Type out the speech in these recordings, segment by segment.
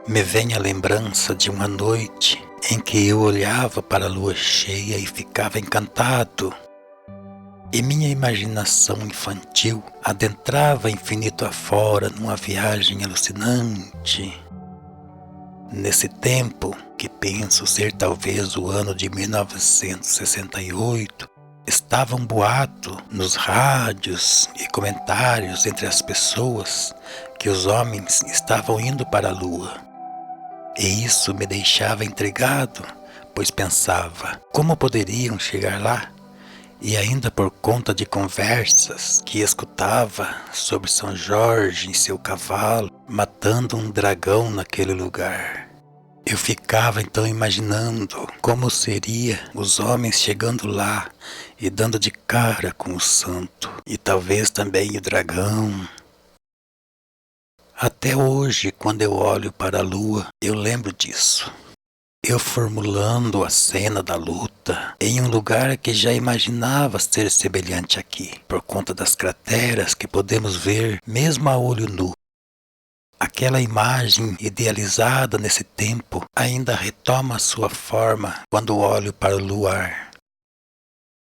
Me vem a lembrança de uma noite em que eu olhava para a lua cheia e ficava encantado. E minha imaginação infantil adentrava infinito afora numa viagem alucinante. Nesse tempo, que penso ser talvez o ano de 1968, estava um boato nos rádios e comentários entre as pessoas que os homens estavam indo para a lua. E isso me deixava intrigado, pois pensava, como poderiam chegar lá? E ainda por conta de conversas que escutava sobre São Jorge em seu cavalo, matando um dragão naquele lugar. Eu ficava então imaginando como seria os homens chegando lá e dando de cara com o santo, e talvez também o dragão. Até hoje, quando eu olho para a lua, eu lembro disso. Eu formulando a cena da luta em um lugar que já imaginava ser semelhante aqui, por conta das crateras que podemos ver mesmo a olho nu. Aquela imagem idealizada nesse tempo ainda retoma sua forma quando olho para o luar.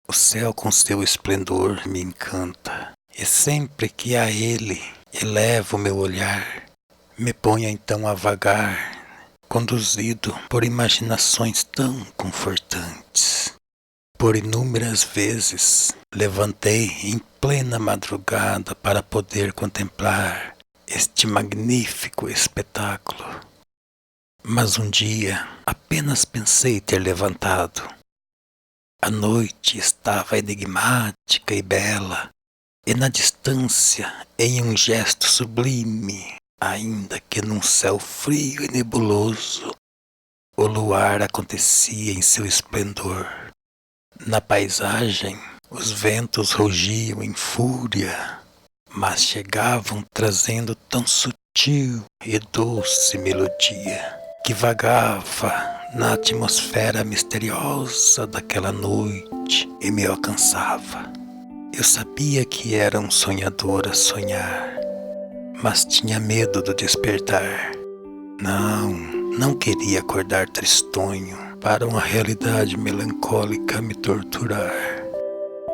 O céu com seu esplendor me encanta, e sempre que a ele elevo meu olhar, me ponho então a vagar, conduzido por imaginações tão confortantes. Por inúmeras vezes levantei em plena madrugada para poder contemplar este magnífico espetáculo. Mas um dia apenas pensei ter levantado. A noite estava enigmática e bela, e na distância, em um gesto sublime, ainda que num céu frio e nebuloso, o luar acontecia em seu esplendor. Na paisagem, os ventos rugiam em fúria, mas chegavam trazendo tão sutil e doce melodia, que vagava na atmosfera misteriosa daquela noite e me alcançava. Eu sabia que era um sonhador a sonhar, mas tinha medo do despertar. Não queria acordar tristonho para uma realidade melancólica me torturar.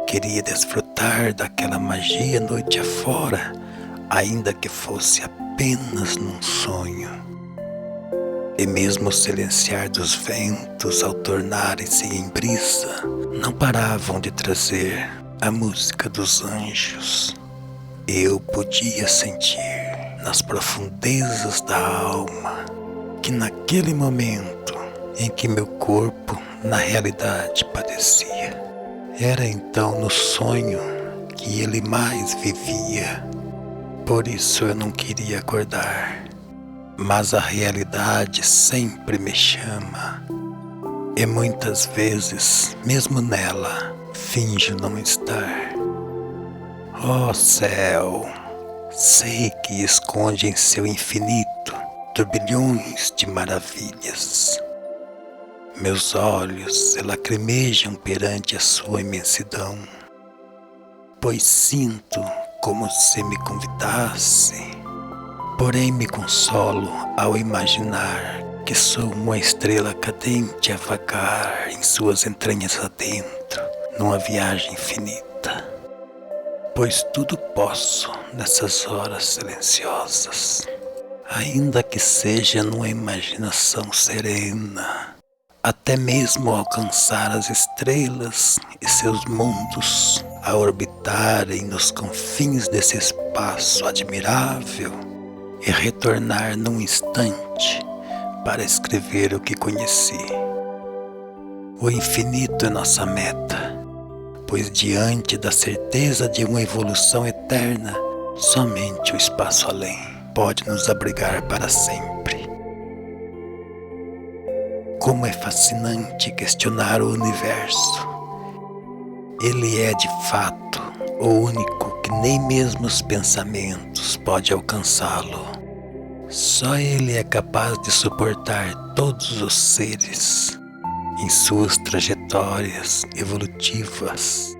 Queria desfrutar daquela magia noite afora, ainda que fosse apenas num sonho. E mesmo o silenciar dos ventos ao tornarem-se em brisa, não paravam de trazer a música dos anjos. Eu podia sentir nas profundezas da alma que naquele momento em que meu corpo na realidade padecia, era então no sonho que ele mais vivia. Por isso eu não queria acordar, mas a realidade sempre me chama, e muitas vezes, mesmo nela, finjo não estar. Ó céu, sei que esconde em seu infinito turbilhões de maravilhas. Meus olhos se lacrimejam perante a sua imensidão, pois sinto como se me convidasse. Porém me consolo ao imaginar que sou uma estrela cadente a vagar em suas entranhas adentro, numa viagem infinita. Pois tudo posso nessas horas silenciosas, ainda que seja numa imaginação serena, até mesmo alcançar as estrelas e seus mundos a orbitarem nos confins desse espaço admirável e retornar num instante para escrever o que conheci. O infinito é nossa meta, pois diante da certeza de uma evolução eterna, somente o espaço além pode nos abrigar para sempre. Como é fascinante questionar o universo. Ele é de fato o único que nem mesmo os pensamentos pode alcançá-lo. Só ele é capaz de suportar todos os seres em suas trajetórias evolutivas,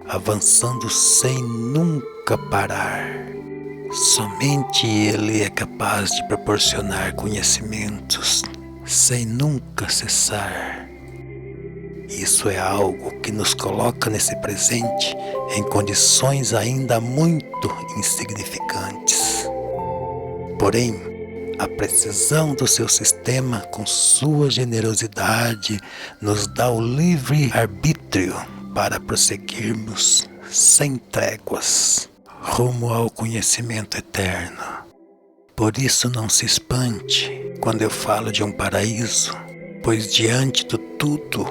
avançando sem nunca parar. Somente ele é capaz de proporcionar conhecimentos sem nunca cessar. Isso é algo que nos coloca nesse presente em condições ainda muito insignificantes. Porém, a precisão do seu sistema, com sua generosidade, nos dá o livre arbítrio para prosseguirmos sem tréguas, rumo ao conhecimento eterno. Por isso não se espante quando eu falo de um paraíso, pois diante do tudo,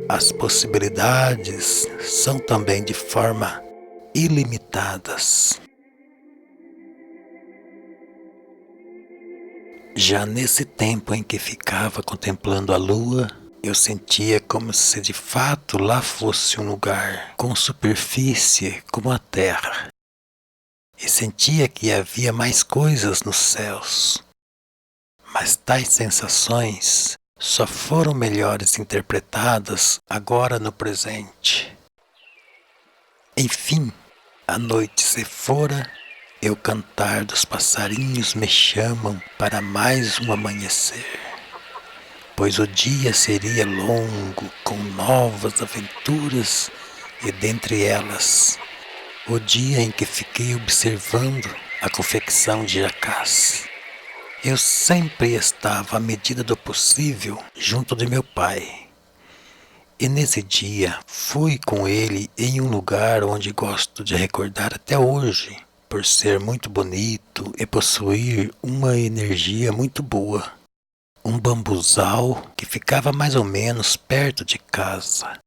as possibilidades são também de forma ilimitadas. Já nesse tempo em que ficava contemplando a lua, eu sentia como se de fato lá fosse um lugar com superfície como a terra. E sentia que havia mais coisas nos céus. Mas tais sensações só foram melhores interpretadas agora no presente. Enfim, a noite se fora e o cantar dos passarinhos me chamam para mais um amanhecer, pois o dia seria longo com novas aventuras e dentre elas, o dia em que fiquei observando a confecção de jacás. Eu sempre estava, à medida do possível, junto de meu pai. E nesse dia fui com ele em um lugar onde gosto de recordar até hoje, por ser muito bonito e possuir uma energia muito boa. Um bambuzal que ficava mais ou menos perto de casa,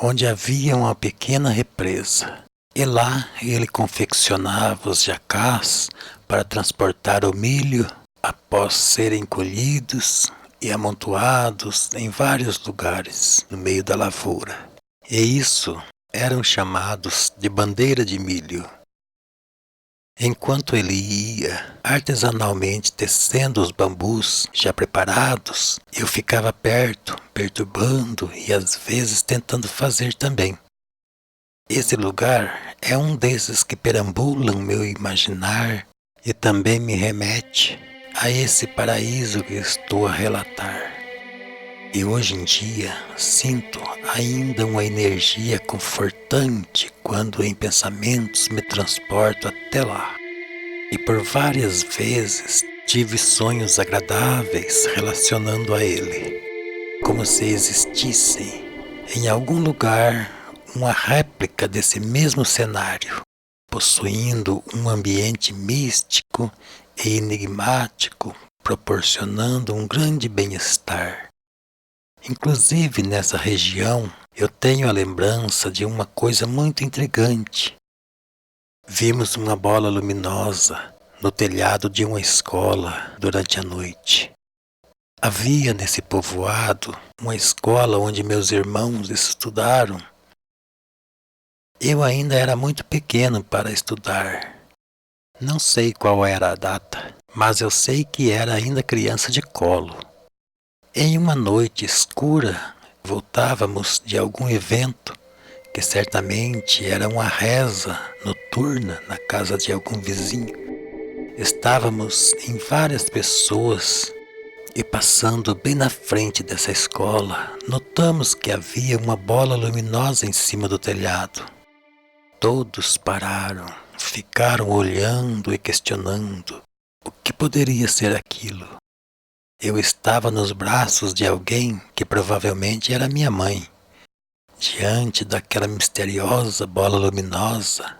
onde havia uma pequena represa. E lá ele confeccionava os jacás para transportar o milho após serem colhidos e amontoados em vários lugares no meio da lavoura. E isso eram chamados de bandeira de milho. Enquanto ele ia artesanalmente tecendo os bambus já preparados, eu ficava perto, perturbando e às vezes tentando fazer também. Esse lugar é um desses que perambulam meu imaginar e também me remete a esse paraíso que estou a relatar. E hoje em dia sinto ainda uma energia confortante quando em pensamentos me transporto até lá. E por várias vezes tive sonhos agradáveis relacionando a ele, como se existisse em algum lugar uma réplica desse mesmo cenário, possuindo um ambiente místico e enigmático, proporcionando um grande bem-estar. Inclusive nessa região eu tenho a lembrança de uma coisa muito intrigante. Vimos uma bola luminosa no telhado de uma escola durante a noite. Havia nesse povoado uma escola onde meus irmãos estudaram. Eu ainda era muito pequeno para estudar. Não sei qual era a data, mas eu sei que era ainda criança de colo. Em uma noite escura, voltávamos de algum evento, que certamente era uma reza noturna na casa de algum vizinho. Estávamos em várias pessoas e passando bem na frente dessa escola, notamos que havia uma bola luminosa em cima do telhado. Todos pararam, ficaram olhando e questionando o que poderia ser aquilo. Eu estava nos braços de alguém que provavelmente era minha mãe. Diante daquela misteriosa bola luminosa,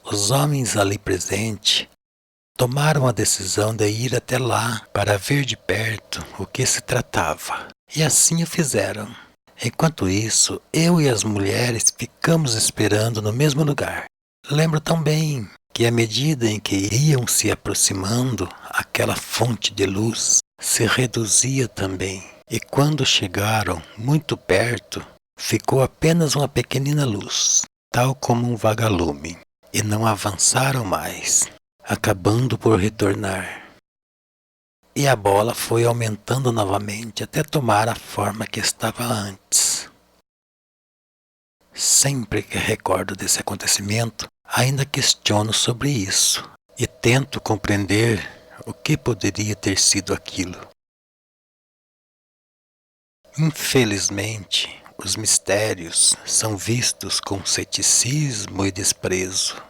os homens ali presentes tomaram a decisão de ir até lá para ver de perto o que se tratava. E assim o fizeram. Enquanto isso, eu e as mulheres ficamos esperando no mesmo lugar. Lembro tão bem que à medida em que iam se aproximando, aquela fonte de luz se reduzia também. E quando chegaram muito perto, ficou apenas uma pequenina luz, tal como um vagalume, e não avançaram mais, acabando por retornar. E a bola foi aumentando novamente até tomar a forma que estava antes. Sempre que recordo desse acontecimento, ainda questiono sobre isso e tento compreender o que poderia ter sido aquilo. Infelizmente, os mistérios são vistos com ceticismo e desprezo,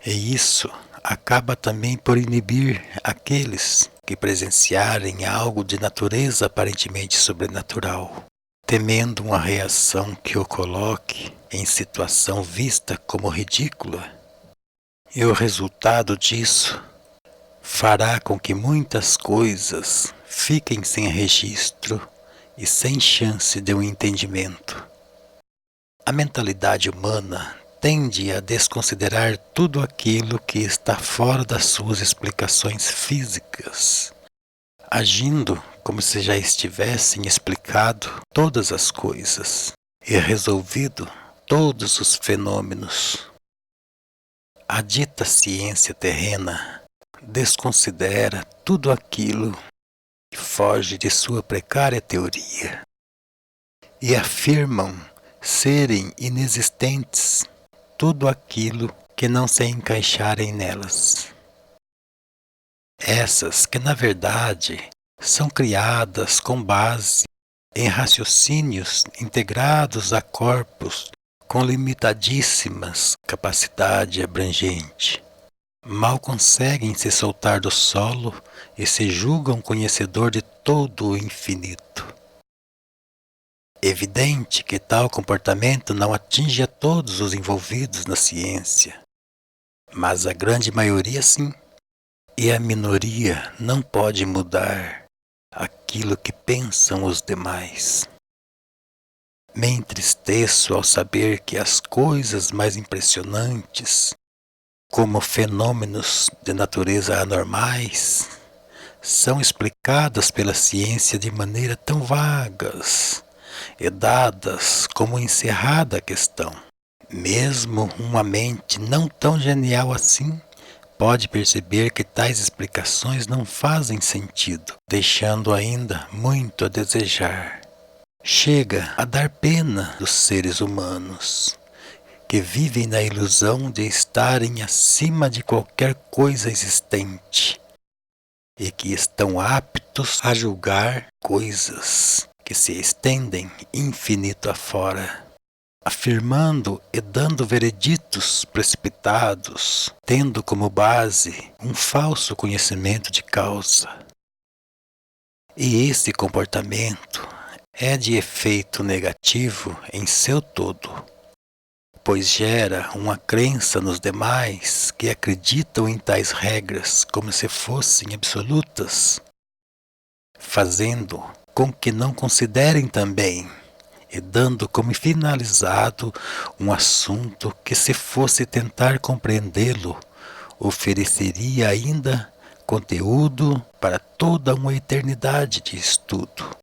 e isso acaba também por inibir aqueles que presenciarem algo de natureza aparentemente sobrenatural, temendo uma reação que o coloque em situação vista como ridícula. E o resultado disso fará com que muitas coisas fiquem sem registro e sem chance de um entendimento. A mentalidade humana tende a desconsiderar tudo aquilo que está fora das suas explicações físicas, agindo como se já estivessem explicado todas as coisas e resolvido todos os fenômenos. A dita ciência terrena desconsidera tudo aquilo que foge de sua precária teoria e afirmam serem inexistentes tudo aquilo que não se encaixarem nelas. Essas que, na verdade, são criadas com base em raciocínios integrados a corpos com limitadíssimas capacidade abrangente. Mal conseguem se soltar do solo e se julgam conhecedor de todo o infinito. Evidente que tal comportamento não atinge a todos os envolvidos na ciência, mas a grande maioria sim, e a minoria não pode mudar aquilo que pensam os demais. Me entristeço ao saber que as coisas mais impressionantes, como fenômenos de natureza anormais, são explicadas pela ciência de maneira tão vagas e dadas como encerrada a questão. Mesmo uma mente não tão genial assim pode perceber que tais explicações não fazem sentido, deixando ainda muito a desejar. Chega a dar pena dos seres humanos, que vivem na ilusão de estarem acima de qualquer coisa existente e que estão aptos a julgar coisas que se estendem infinito afora, afirmando e dando vereditos precipitados, tendo como base um falso conhecimento de causa. E esse comportamento é de efeito negativo em seu todo, pois gera uma crença nos demais que acreditam em tais regras como se fossem absolutas, fazendo com que não considerem também e dando como finalizado um assunto que, se fosse tentar compreendê-lo, ofereceria ainda conteúdo para toda uma eternidade de estudo.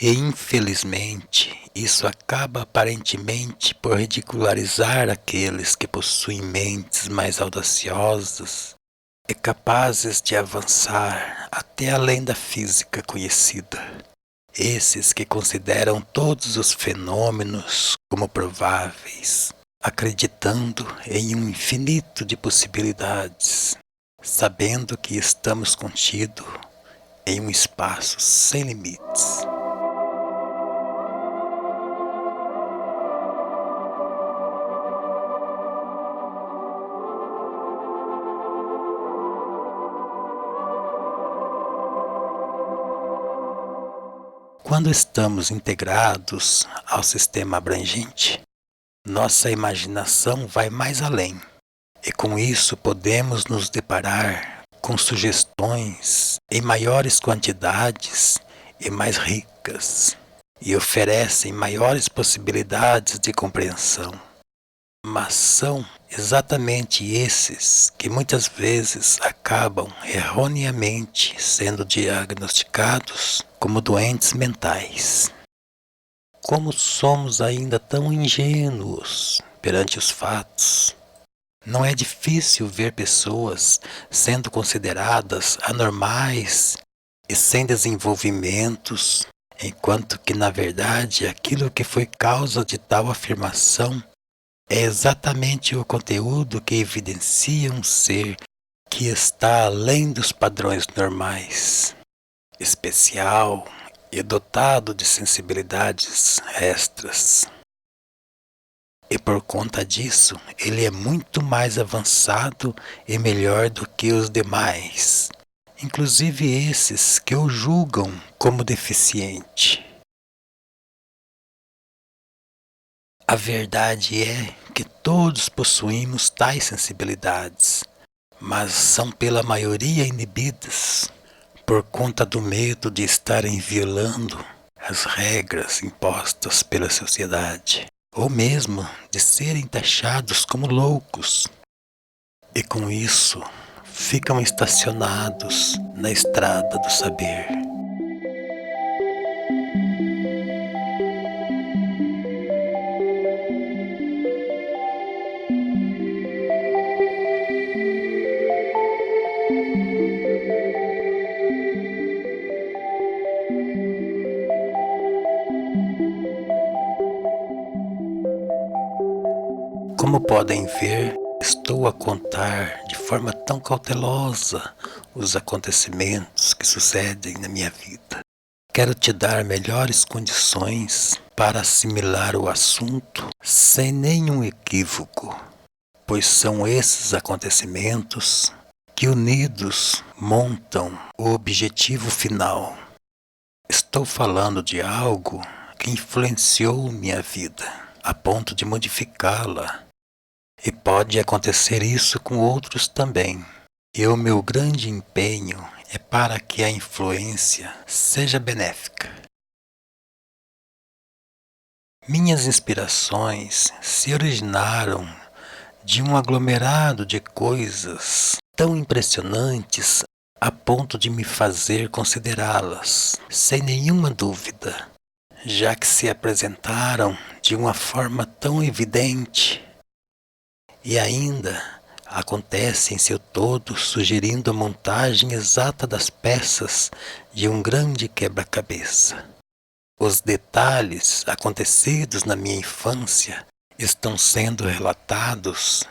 E infelizmente, isso acaba aparentemente por ridicularizar aqueles que possuem mentes mais audaciosas e capazes de avançar até além da física conhecida. Esses que consideram todos os fenômenos como prováveis, acreditando em um infinito de possibilidades, sabendo que estamos contidos em um espaço sem limites. Quando estamos integrados ao sistema abrangente, nossa imaginação vai mais além, e com isso podemos nos deparar com sugestões em maiores quantidades e mais ricas. e oferecem maiores possibilidades de compreensão. Mas são exatamente esses que muitas vezes acabam erroneamente sendo diagnosticados como doentes mentais. Como somos ainda tão ingênuos perante os fatos, não é difícil ver pessoas sendo consideradas anormais e sem desenvolvimentos, enquanto que na verdade aquilo que foi causa de tal afirmação é exatamente o conteúdo que evidencia um ser que está além dos padrões normais, especial e dotado de sensibilidades extras. E por conta disso, ele é muito mais avançado e melhor do que os demais, inclusive esses que o julgam como deficiente. A verdade é que todos possuímos tais sensibilidades, mas são pela maioria inibidas por conta do medo de estarem violando as regras impostas pela sociedade, ou mesmo de serem taxados como loucos. E com isso, ficam estacionados na estrada do saber. Como podem ver, estou a contar de forma tão cautelosa os acontecimentos que sucedem na minha vida. Quero te dar melhores condições para assimilar o assunto sem nenhum equívoco, pois são esses acontecimentos que unidos montam o objetivo final. Estou falando de algo que influenciou minha vida, a ponto de modificá-la. E pode acontecer isso com outros também. E o meu grande empenho é para que a influência seja benéfica. Minhas inspirações se originaram de um aglomerado de coisas tão impressionantes a ponto de me fazer considerá-las, sem nenhuma dúvida, já que se apresentaram de uma forma tão evidente. E ainda acontece em seu todo, sugerindo a montagem exata das peças de um grande quebra-cabeça. Os detalhes acontecidos na minha infância estão sendo relatados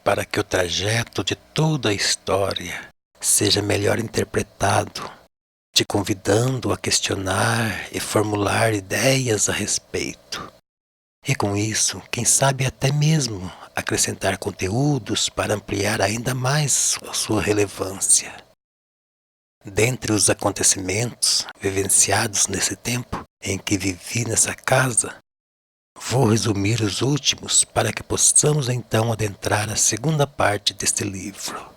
para que o trajeto de toda a história seja melhor interpretado, te convidando a questionar e formular ideias a respeito. E com isso, quem sabe até mesmo acrescentar conteúdos para ampliar ainda mais a sua relevância. Dentre os acontecimentos vivenciados nesse tempo em que vivi nessa casa, vou resumir os últimos para que possamos então adentrar a segunda parte deste livro.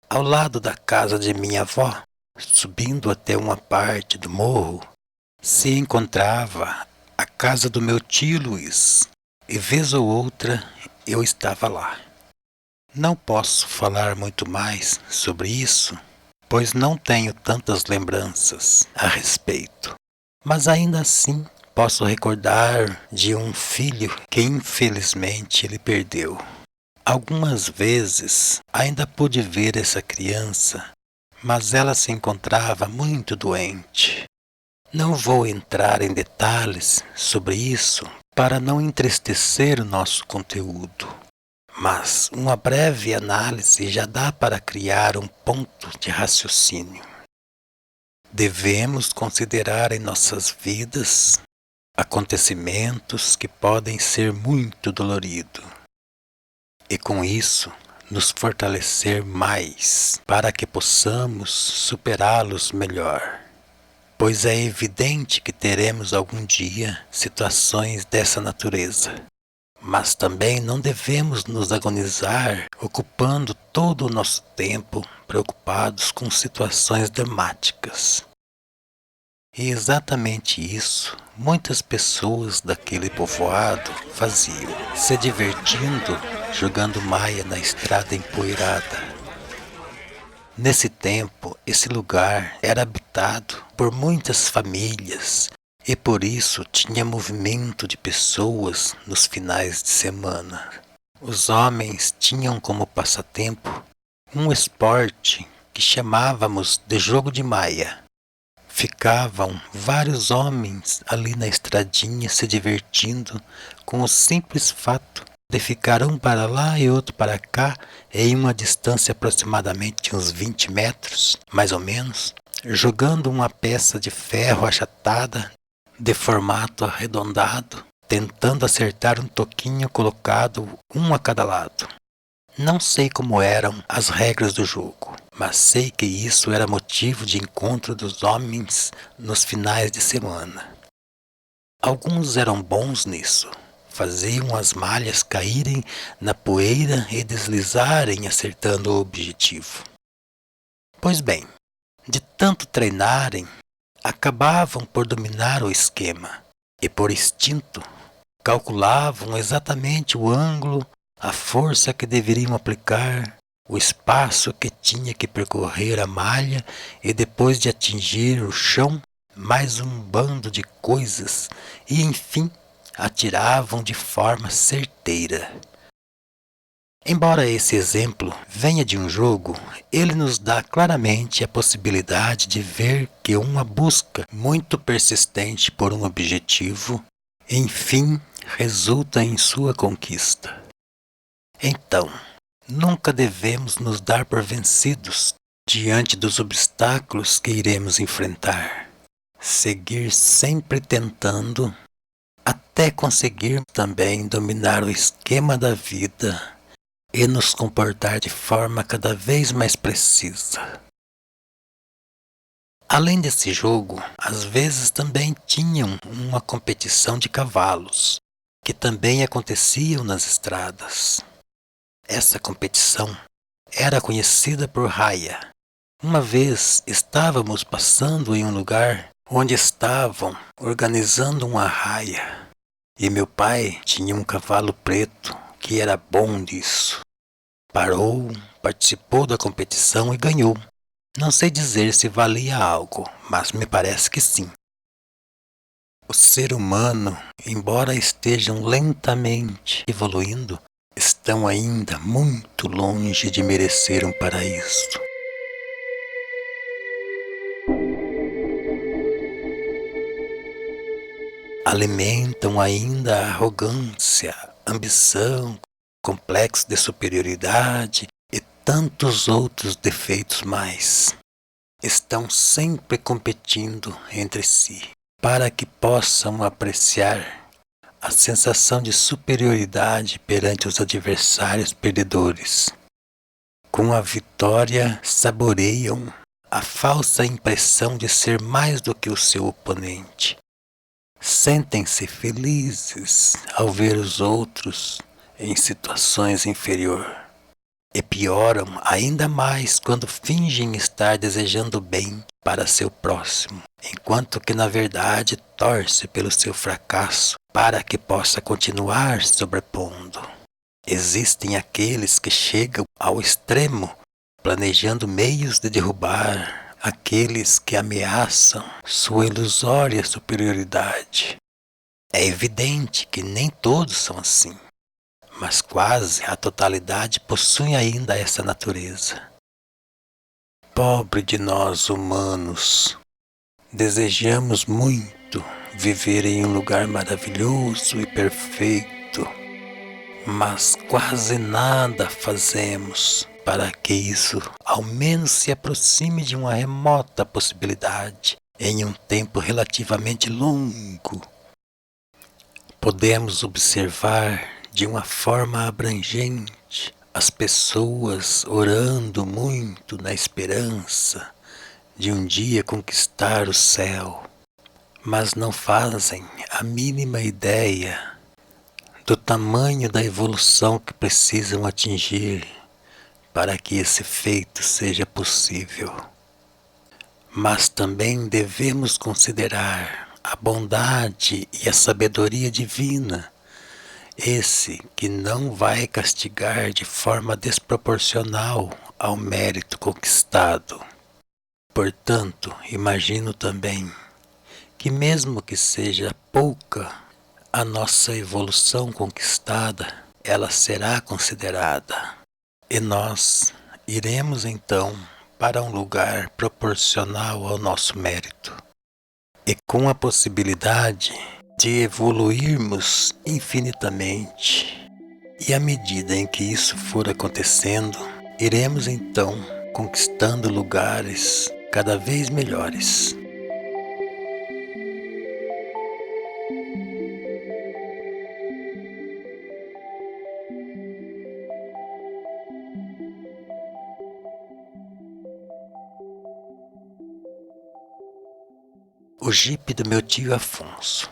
Ao lado da casa de minha avó, subindo até uma parte do morro, se encontrava a casa do meu tio Luiz, e vez ou outra eu estava lá. Não posso falar muito mais sobre isso, pois não tenho tantas lembranças a respeito. Mas ainda assim posso recordar de um filho que infelizmente ele perdeu. Algumas vezes ainda pude ver essa criança, mas ela se encontrava muito doente. Não vou entrar em detalhes sobre isso para não entristecer o nosso conteúdo, mas uma breve análise já dá para criar um ponto de raciocínio. Devemos considerar em nossas vidas acontecimentos que podem ser muito doloridos, e com isso nos fortalecer mais para que possamos superá-los melhor. Pois é evidente que teremos algum dia situações dessa natureza. Mas também não devemos nos agonizar ocupando todo o nosso tempo preocupados com situações dramáticas. E exatamente isso muitas pessoas daquele povoado faziam, se divertindo jogando maia na estrada empoeirada. Nesse tempo, esse lugar era habitado por muitas famílias e por isso tinha movimento de pessoas nos finais de semana. Os homens tinham como passatempo um esporte que chamávamos de jogo de maia. Ficavam vários homens ali na estradinha se divertindo com o simples fato de ficar um para lá e outro para cá em uma distância aproximadamente de uns 20 metros, mais ou menos, jogando uma peça de ferro achatada de formato arredondado, tentando acertar um toquinho colocado um a cada lado. Não sei como eram as regras do jogo, mas sei que isso era motivo de encontro dos homens nos finais de semana. Alguns eram bons nisso, faziam as malhas caírem na poeira e deslizarem acertando o objetivo. Pois bem, de tanto treinarem, acabavam por dominar o esquema e, por instinto, calculavam exatamente o ângulo, a força que deveriam aplicar, o espaço que tinha que percorrer a malha e, depois de atingir o chão, mais um bando de coisas e, enfim, atiravam de forma certeira. Embora esse exemplo venha de um jogo, ele nos dá claramente a possibilidade de ver que uma busca muito persistente por um objetivo, enfim, resulta em sua conquista. Então, nunca devemos nos dar por vencidos diante dos obstáculos que iremos enfrentar. Seguir sempre tentando, até conseguir também dominar o esquema da vida e nos comportar de forma cada vez mais precisa. Além desse jogo, às vezes também tinham uma competição de cavalos, que também aconteciam nas estradas. Essa competição era conhecida por raia. Uma vez estávamos passando em um lugar onde estavam organizando uma raia, e meu pai tinha um cavalo preto que era bom disso. Parou, participou da competição e ganhou. Não sei dizer se valia algo, mas me parece que sim. O ser humano, embora estejam lentamente evoluindo, estão ainda muito longe de merecer um paraíso. Alimentam ainda a arrogância, ambição, complexo de superioridade e tantos outros defeitos mais. Estão sempre competindo entre si para que possam apreciar a sensação de superioridade perante os adversários perdedores. Com a vitória, saboreiam a falsa impressão de ser mais do que o seu oponente. Sentem-se felizes ao ver os outros em situações inferiores. E pioram ainda mais quando fingem estar desejando bem para seu próximo, enquanto que na verdade torce pelo seu fracasso para que possa continuar sobrepondo. Existem aqueles que chegam ao extremo, planejando meios de derrubar aqueles que ameaçam sua ilusória superioridade. É evidente que nem todos são assim, mas quase a totalidade possui ainda essa natureza. Pobre de nós humanos, desejamos muito viver em um lugar maravilhoso e perfeito, mas quase nada fazemos para que isso ao menos se aproxime de uma remota possibilidade em um tempo relativamente longo. Podemos observar de uma forma abrangente as pessoas orando muito na esperança de um dia conquistar o céu, mas não fazem a mínima ideia do tamanho da evolução que precisam atingir para que esse feito seja possível. mas também devemos considerar a bondade e a sabedoria divina, esse que não vai castigar de forma desproporcional ao mérito conquistado. Portanto, imagino também que mesmo que seja pouca a nossa evolução conquistada, ela será considerada. E nós iremos então para um lugar proporcional ao nosso mérito. E com a possibilidade de evoluirmos infinitamente. E à medida em que isso for acontecendo, iremos então conquistando lugares cada vez melhores. O jipe do meu tio Afonso.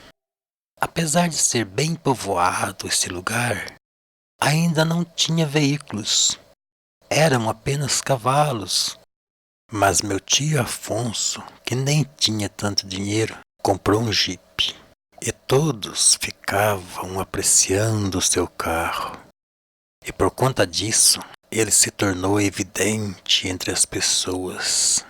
Apesar de ser bem povoado esse lugar, ainda não tinha veículos. Eram apenas cavalos. Mas meu tio Afonso, que nem tinha tanto dinheiro, comprou um jipe. E todos ficavam apreciando o seu carro. E por conta disso, ele se tornou evidente entre as pessoas.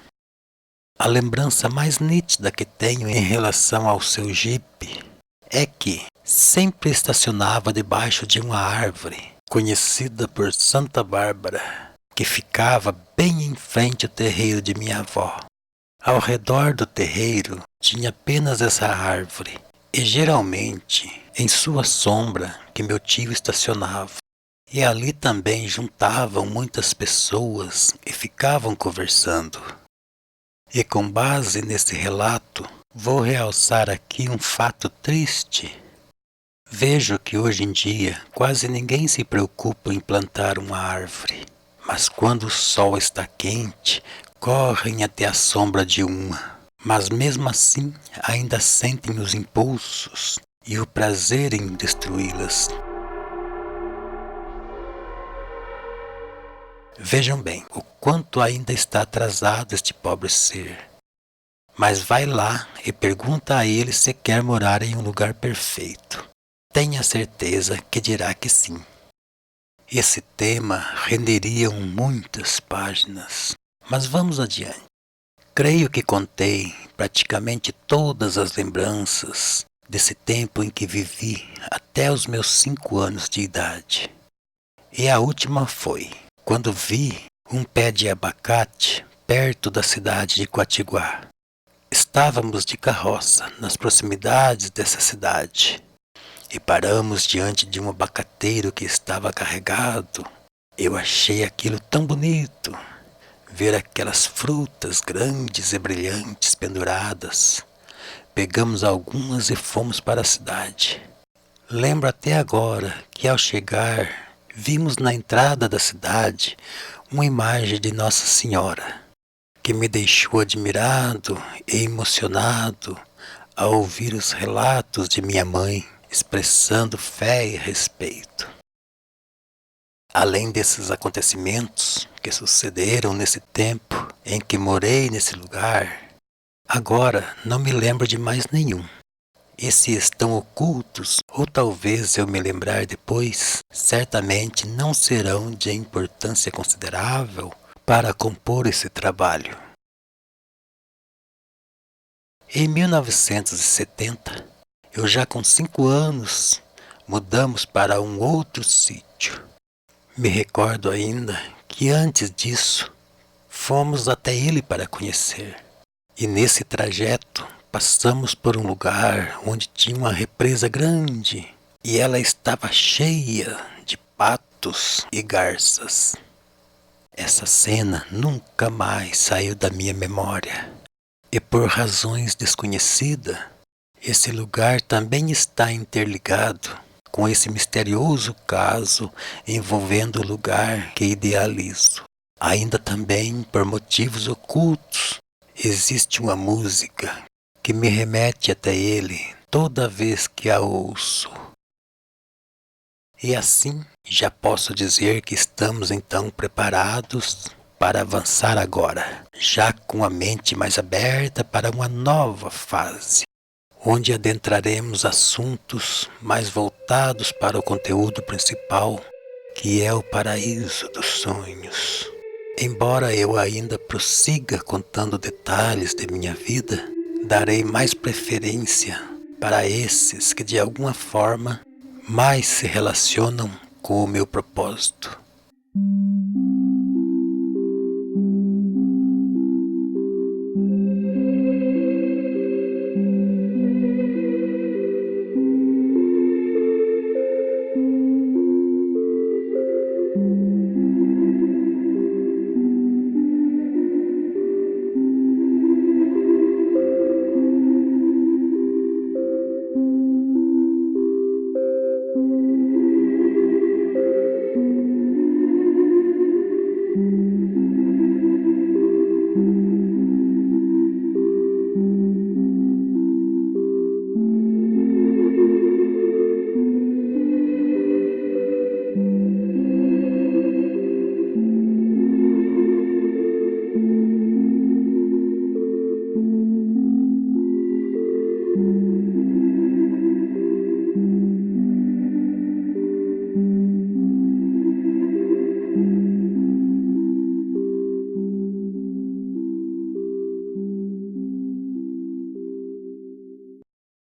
A lembrança mais nítida que tenho em relação ao seu jipe é que sempre estacionava debaixo de uma árvore, conhecida por Santa Bárbara, que ficava bem em frente ao terreiro de minha avó. Ao redor do terreiro tinha apenas essa árvore, e geralmente em sua sombra que meu tio estacionava. E ali também juntavam muitas pessoas e ficavam conversando. E com base nesse relato, vou realçar aqui um fato triste. Vejo que hoje em dia quase ninguém se preocupa em plantar uma árvore, mas quando o sol está quente, correm até a sombra de uma. Mas mesmo assim, ainda sentem os impulsos e o prazer em destruí-las. Vejam bem o quanto ainda está atrasado este pobre ser. Mas vai lá e pergunta a ele se quer morar em um lugar perfeito. Tenha certeza que dirá que sim. Esse tema renderia muitas páginas, mas vamos adiante. Creio que contei praticamente todas as lembranças desse tempo em que vivi até os meus 5 anos de idade. E a última foi quando vi um pé de abacate perto da cidade de Quatiguá. Estávamos de carroça nas proximidades dessa cidade e paramos diante de um abacateiro que estava carregado. Eu achei aquilo tão bonito, ver aquelas frutas grandes e brilhantes penduradas. Pegamos algumas e fomos para a cidade. Lembro até agora que ao chegar, vimos na entrada da cidade uma imagem de Nossa Senhora, que me deixou admirado e emocionado ao ouvir os relatos de minha mãe, expressando fé e respeito. Além desses acontecimentos que sucederam nesse tempo em que morei nesse lugar, agora não me lembro de mais nenhum. E se estão ocultos, ou talvez eu me lembrar depois, certamente não serão de importância considerável para compor esse trabalho. Em 1970, eu já com 5 anos, mudamos para um outro sítio. Me recordo ainda que antes disso, fomos até ele para conhecer. E nesse trajeto, passamos por um lugar onde tinha uma represa grande e ela estava cheia de patos e garças. Essa cena nunca mais saiu da minha memória. E por razões desconhecidas, esse lugar também está interligado com esse misterioso caso envolvendo o lugar que idealizo. Ainda também por motivos ocultos, existe uma música que me remete até ele toda vez que a ouço. E assim já posso dizer que estamos então preparados para avançar agora, já com a mente mais aberta para uma nova fase, onde adentraremos assuntos mais voltados para o conteúdo principal, que é o paraíso dos sonhos. Embora eu ainda prossiga contando detalhes de minha vida, darei mais preferência para esses que de alguma forma mais se relacionam com o meu propósito.